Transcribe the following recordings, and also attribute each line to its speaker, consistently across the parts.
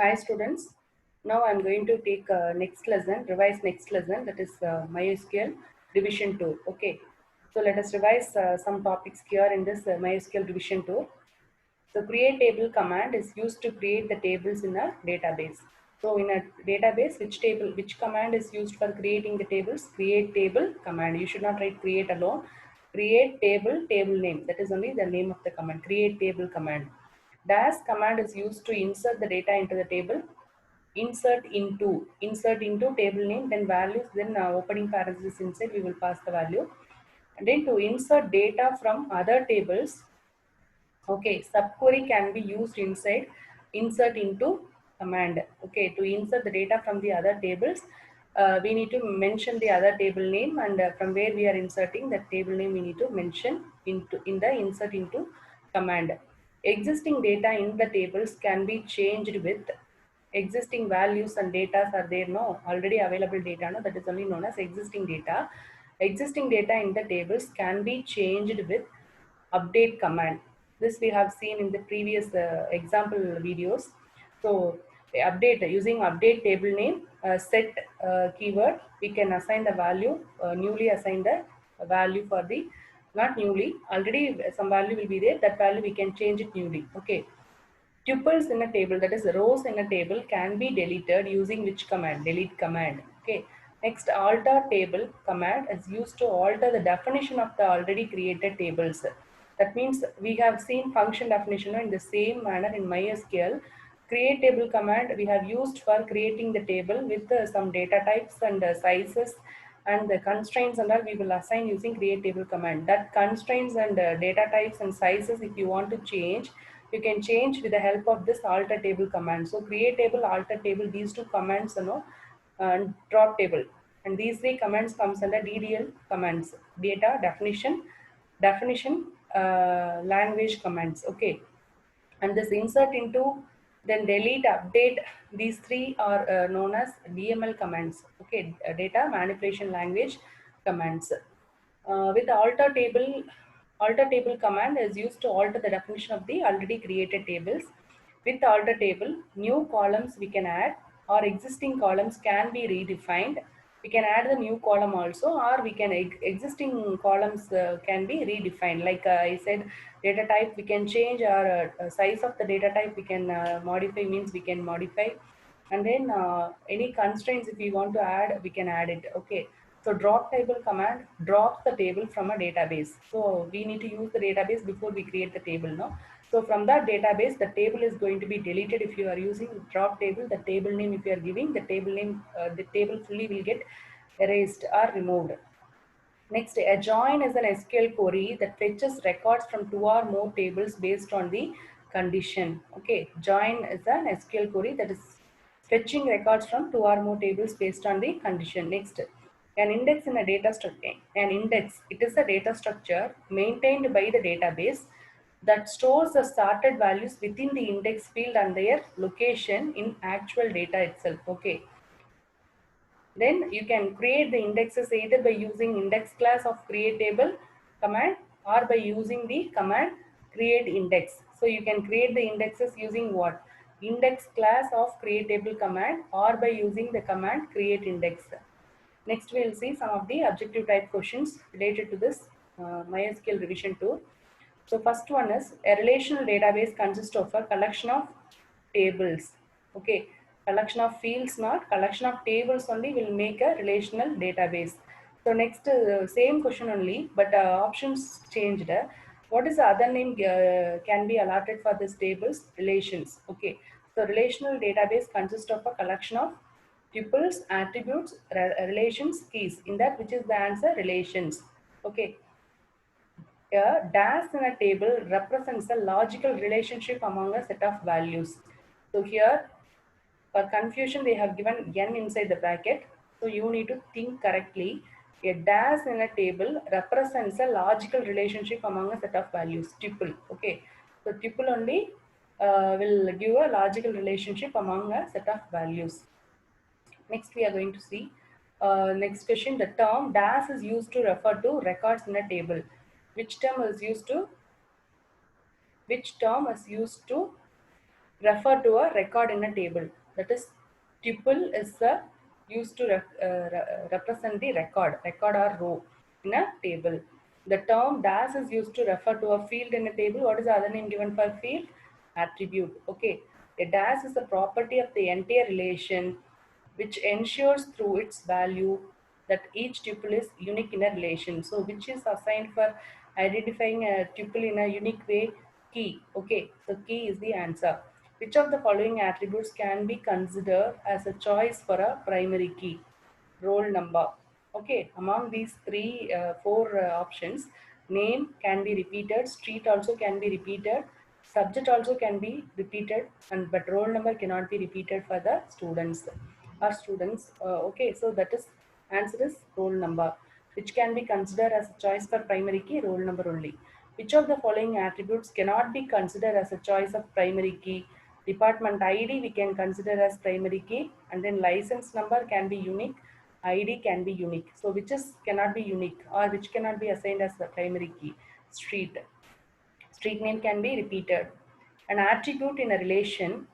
Speaker 1: Hi students, now I am going to take next lesson, revise next lesson, that is MySQL revision 2. Okay, so let us revise some topics here in this MySQL revision 2. So create table command is used to create the tables in a database. So in a database, which command is used for creating the tables? Create table command. You should not write create alone. Create table, table name. That is only the name of the command. Create table command. Dash command is used to insert the data into the table. Insert into table name, then values, then opening parenthesis inside we will pass the value. And then to insert data from other tables. Okay, subquery can be used inside insert into command. Okay, to insert the data from the other tables, we need to mention the other table name, and from where we are inserting that table name we need to mention in the insert into command. Existing data in the tables can be changed with existing values and data are there, no, already available data, no, that is only known as existing data. Existing data in the tables can be changed with update command. This we have seen in the previous example videos. So update, using update table name, set keyword, we can assign the value, newly assign the value for the, not newly, already some value will be there, that value we can change it newly. Okay, tuples in a table, that is rows in a table, can be deleted using which command? Delete command. Okay, next, alter table command is used to alter the definition of the already created tables. That means we have seen function definition in the same manner in MySQL. Create table command we have used for creating the table with some data types and sizes, and the constraints and all we will assign using create table command. That constraints and data types and sizes, if you want to change, you can change with the help of this alter table command. So create table, alter table, these two commands, and drop table, and these three commands comes under DDL commands: data definition, language commands. Okay, and this insert into, then delete, update, these three are known as DML commands. Okay, data manipulation language commands. With alter table command is used to alter the definition of the already created tables. With alter table, new columns we can add, or existing columns can be redefined. We can add the new column also, or we can existing columns can be redefined. Like I said, data type we can change, or size of the data type we can modify, means we can modify. And then any constraints, if we want to add, we can add it. Okay, so drop table command drops the table from a database. So we need to use the database before we create the table, no? So from that database, the table is going to be deleted. If you are using drop table, the table name, if you are giving the table name, the table fully will get erased or removed. Next, a join is an SQL query that fetches records from two or more tables based on the condition. Okay, join is an SQL query that is fetching records from two or more tables based on the condition. Next, an index in a data structure. An index, it is a data structure maintained by the database that stores the sorted values within the index field and their location in actual data itself. Okay, then you can create the indexes either by using index class of create table command, or by using the command create index. So you can create the indexes using what? Index class of create table command, or by using the command create index. Next we will see some of the objective type questions related to this MySQL revision 2. So first one is, a relational database consists of a collection of tables. Okay, collection of fields, not collection of tables only will make a relational database. So next, same question only, but options changed. What is the other name can be allotted for this tables? Relations. Okay, so relational database consists of a collection of tuples, attributes, relations, keys. In that, which is the answer? Relations. Okay, a dash in a table represents a logical relationship among a set of values. So here, for confusion, they have given n inside the bracket. So you need to think correctly. A dash in a table represents a logical relationship among a set of values. Tuple. Okay. So tuple only will give a logical relationship among a set of values. Next, we are going to see next question. The term dash is used to refer to records in a table. Which term is used to? Which term is used to refer to a record in a table. That is, tuple is used to represent the record or row in a table. The term dash is used to refer to a field in a table. What is the other name given for field? Attribute. Okay. A dash is a property of the entire relation which ensures through its value that each tuple is unique in a relation. So which is assigned for identifying a tuple in a unique way? Key. Okay, so key is the answer. Which of the following attributes can be considered as a choice for a primary key? Roll number. Okay, among these four options, name can be repeated, street also can be repeated, subject also can be repeated, and but roll number cannot be repeated for the students okay, so that is answer is roll number, which can be considered as a choice for primary key, roll number only. Which of the following attributes cannot be considered as a choice of primary key? Department ID we can consider as primary key, and then license number can be unique, ID can be unique. So which is cannot be unique or which cannot be assigned as the primary key? Street. Street name can be repeated. An attribute in a relation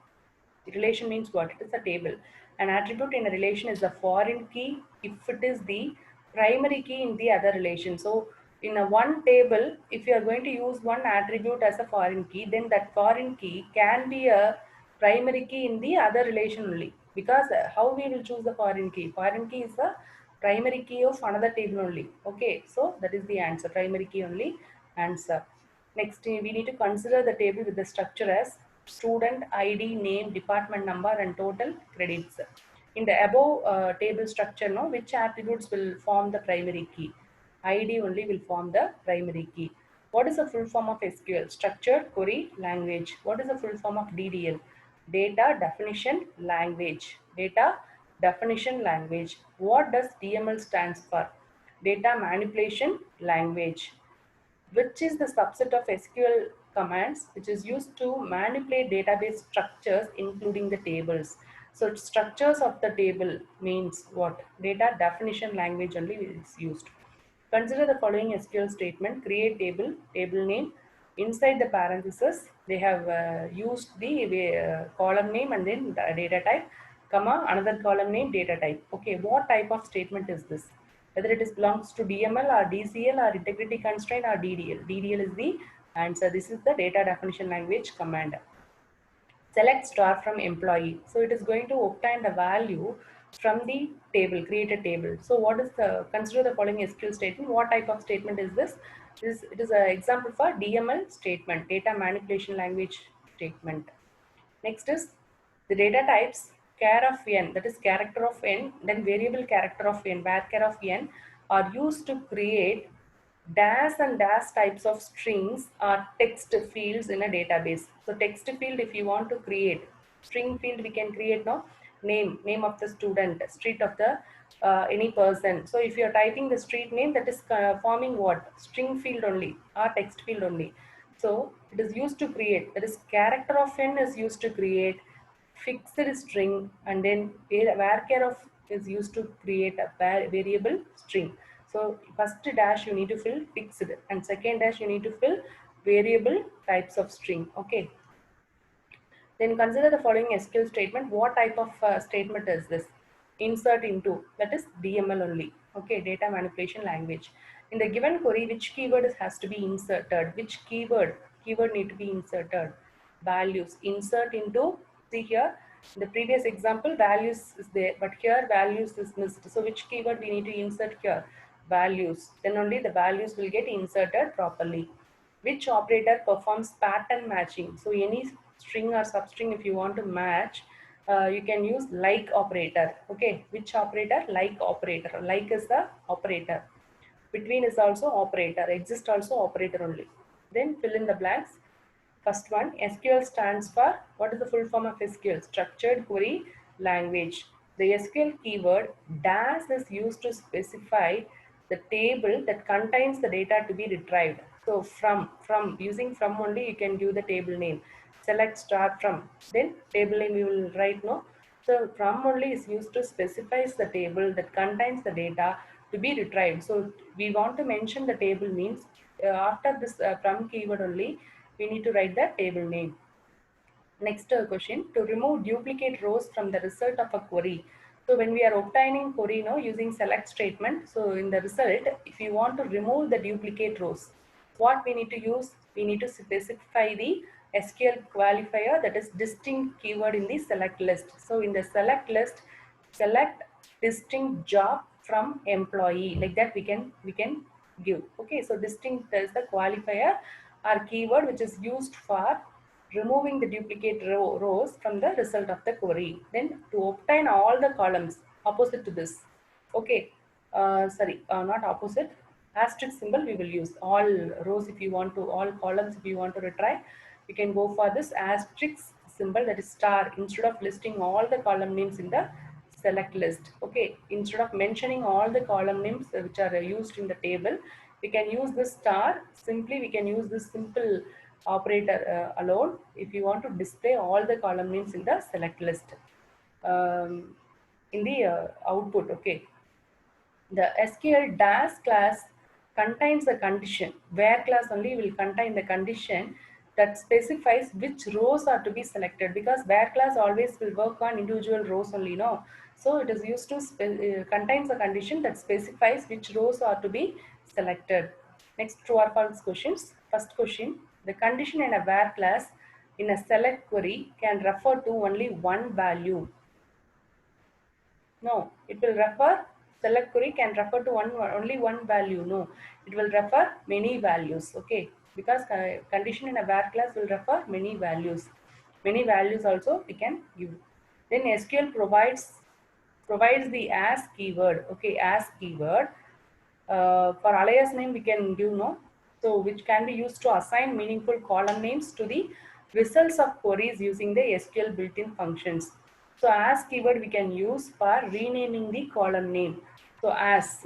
Speaker 1: means what? It is a table. An attribute in a relation is a foreign key if it is the primary key in the other relation. So in a one table, if you are going to use one attribute as a foreign key, then that foreign key can be a primary key in the other relation only. Because how we will choose the foreign key? Foreign key is the primary key of another table only. Okay, so that is the answer. Primary key only answer. Next, we need to consider the table with the structure as student ID, name, department number, and total credits. In the above table structure, no, which attributes will form the primary key? ID only will form the primary key. What is the full form of SQL? Structured Query Language. What is the full form of DDL? Data Definition Language. Data Definition Language. What does DML stands for? Data Manipulation Language, which is the subset of SQL commands which is used to manipulate database structures including the tables. So structures of the table means what? Data definition language only is used. Consider the following SQL statement: create table, table name. Inside the parentheses, they have used the column name and then the data type, comma, another column name, data type. Okay, what type of statement is this? Whether it is belongs to DML or DCL or integrity constraint or DDL. DDL is the answer. This is the data definition language command. Select star from employee. So it is going to obtain the value from the table, create a table. So what is the, consider the following SQL statement. What type of statement is this? It is an example for DML statement, data manipulation language statement. Next is the data types, char of n, that is character of n, then variable character of n, varchar of n, are used to create dash and dash types of strings or text fields in a database. So text field, if you want to create, string field we can create now, name of the student, street of the any person. So if you are typing the street name, that is forming what? String field only or text field only. So it is used to create, that is character of n is used to create fixed string, and then varchar of is used to create a variable string. So first dash you need to fill fixed and second dash you need to fill variable types of string. Okay. Then consider the following SQL statement. What type of statement is this? Insert into, that is DML only. Okay, data manipulation language. In the given query, which keyword has to be inserted? Which keyword need to be inserted? Values. Insert into, see here, in the previous example, values is there, but here values is missed. So which keyword we need to insert here? Values. Then only the values will get inserted properly. Which operator performs pattern matching? So any string or substring, if you want to match, you can use like operator. Okay, which operator? Like operator. Like is the operator. Between is also operator. Exist also operator only. Then fill in the blanks. First one, SQL stands for, what is the full form of SQL? Structured Query Language. The SQL keyword dash is used to specify the table that contains the data to be retrieved. So from using from only you can give the table name. Select star from, then table name you will write no. So from only is used to specify the table that contains the data to be retrieved. So we want to mention the table means after this from keyword only we need to write the table name. Next question, to remove duplicate rows from the result of a query. So when we are obtaining query using select statement, so in the result, if you want to remove the duplicate rows, what we need to use? We need to specify the SQL qualifier, that is distinct keyword in the select list. So in the select list, select distinct job from employee, like that we can give. Okay, so distinct is the qualifier or keyword which is used for removing the duplicate rows from the result of the query. Then to obtain all the columns, opposite to this, okay, not opposite, asterisk symbol we will use. All rows if you want to, all columns if you want to retry, you can go for this asterisk symbol, that is star, instead of listing all the column names in the select list. Okay, instead of mentioning all the column names which are used in the table, we can use this star. Simply we can use this simple operator alone if you want to display all the column names in the select list in the output. Okay, the SQL DAS class contains a condition. Where class only will contain the condition that specifies which rows are to be selected, because where class always will work on individual rows only, no. So it is used to contains a condition that specifies which rows are to be selected. Next, true or false questions. First question, the condition in a where class in a select query can refer to only one value. No, it will refer, select query can refer to only one value. No, it will refer many values. Okay, because condition in a where class will refer many values. Many values also we can give. Then SQL provides the as keyword. Okay, as keyword. For alias name we can give, no, so which can be used to assign meaningful column names to the results of queries using the SQL built-in functions. So as keyword we can use for renaming the column name. So as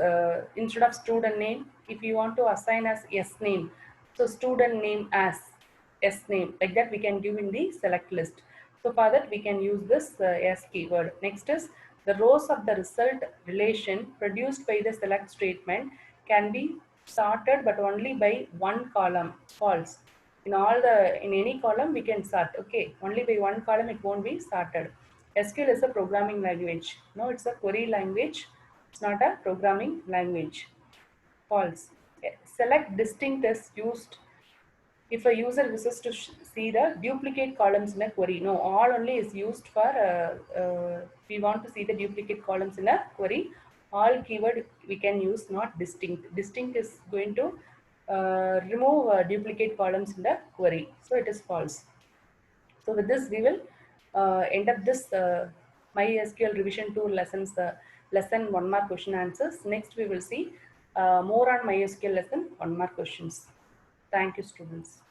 Speaker 1: instead of student name, if you want to assign as S name, so student name as S name, like that we can give in the select list. So for that we can use this S keyword. Next is the rows of the result relation produced by the select statement can be sorted but only by one column. False. In any column we can sort. Okay, only by one column it won't be sorted. SQL is a programming language. No, it's a query language. It's not a programming language. False. Select distinct is used if a user wishes to see the duplicate columns in a query. No, all only is used for we want to see the duplicate columns in a query. All keyword we can use, not distinct. Distinct is going to remove duplicate columns in the query. So it is false. So with this we will end up this MySQL revision 2 lessons, lesson 1 mark question answers. Next we will see more on MySQL lesson 1 mark questions. Thank you, students.